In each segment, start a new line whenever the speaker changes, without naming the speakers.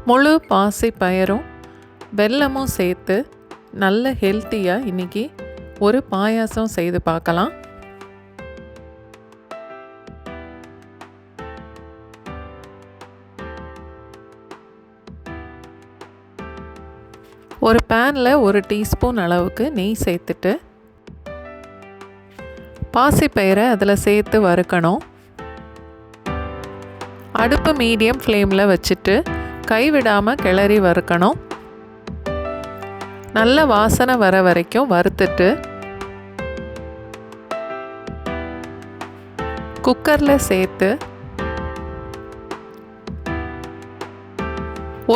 முழு பாசி பயரும் வெல்லமும் சேர்த்து நல்ல ஹெல்த்தியாக இன்றைக்கி ஒரு பாயாசம் செய்து பார்க்கலாம். ஒரு பேனில் 1 டீஸ்பூன் அளவுக்கு நெய் சேர்த்துட்டு பாசிப்பயிரை அதில் சேர்த்து வறுக்கணும். அடுப்பு மீடியம் ஃப்ளேமில் வச்சுட்டு கைவிடாமல் கிளறி வறுக்கணும். நல்ல வாசனை வர வரைக்கும் வறுத்துட்டு குக்கரில் சேர்த்து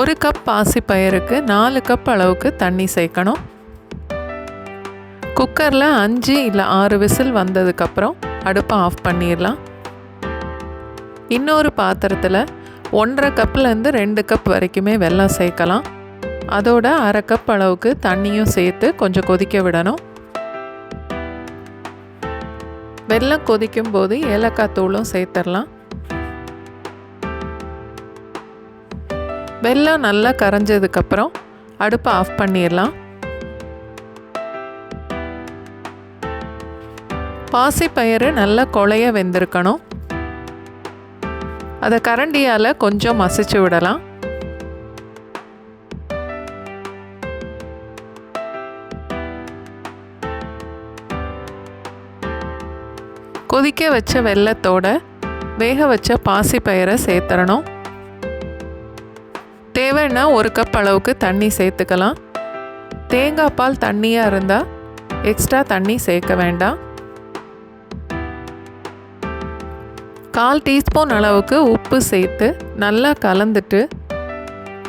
1 கப் பாசிப்பயிருக்கு 4 கப் அளவுக்கு தண்ணி சேர்க்கணும். குக்கரில் 5 இல்லை 6 விசில் வந்ததுக்கப்புறம் அடுப்பை ஆஃப் பண்ணிடலாம். இன்னொரு பாத்திரத்தில் 1.5 கப்லேருந்து 2 கப் வரைக்குமே வெல்லம் சேர்க்கலாம். அதோட 1/2 கப் அளவுக்கு தண்ணியும் சேர்த்து கொஞ்சம் கொதிக்க விடணும். வெல்லம் கொதிக்கும் போது ஏலக்காய் தூளும் சேர்த்துடலாம். வெல்லம் நல்லா கரைஞ்சதுக்கப்புறம் அடுப்பை ஆஃப் பண்ணிடலாம். பாசிப்பயிறு நல்லா குழைய வெந்திருக்கணும். அதை கரண்டியால் கொஞ்சம் மசிச்சு விடலாம். கொதிக்க வச்ச வெல்லத்தோட வேக வச்ச பாசிப்பயிரை சேர்த்துடணும். தேவைன்னா 1 கப் அளவுக்கு தண்ணி சேர்த்துக்கலாம். தேங்காய் பால் தண்ணியாக இருந்தால் எக்ஸ்ட்ரா தண்ணி சேர்க்க வேண்டாம். 1/4 டீஸ்பூன் அளவுக்கு உப்பு சேர்த்து நல்லா கலந்துட்டு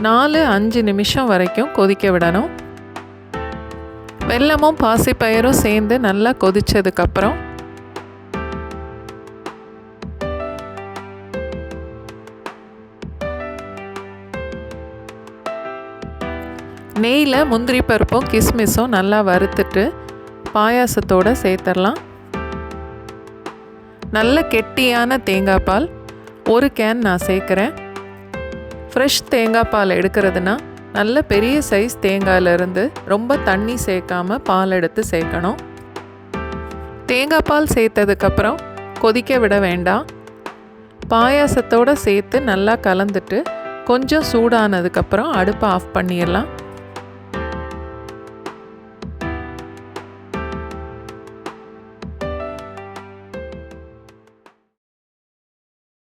4-5 நிமிஷம் வரைக்கும் கொதிக்க விடணும். வெல்லமும் பாசிப்பயிரும் சேர்ந்து நல்லா கொதிச்சதுக்கப்புறம் நெய்யில் முந்திரி பருப்பும் கிஸ்மிஸும் நல்லா வறுத்துட்டு பாயாசத்தோடு சேர்த்துடலாம். நல்ல கெட்டியான தேங்காய் பால் 1 கேன் நான் சேர்க்குறேன். ஃப்ரெஷ் தேங்காய் பால் எடுக்கிறதுனா நல்ல பெரிய சைஸ் தேங்காயிலிருந்து ரொம்ப தண்ணி சேர்க்காமல் பால் எடுத்து சேர்க்கணும். தேங்காய் பால் சேர்த்ததுக்கப்புறம் கொதிக்க விட வேண்டாம். பாயாசத்தோடு சேர்த்து நல்லா கலந்துட்டு கொஞ்சம் சூடானதுக்கப்புறம் அடுப்பை ஆஃப் பண்ணிடலாம்.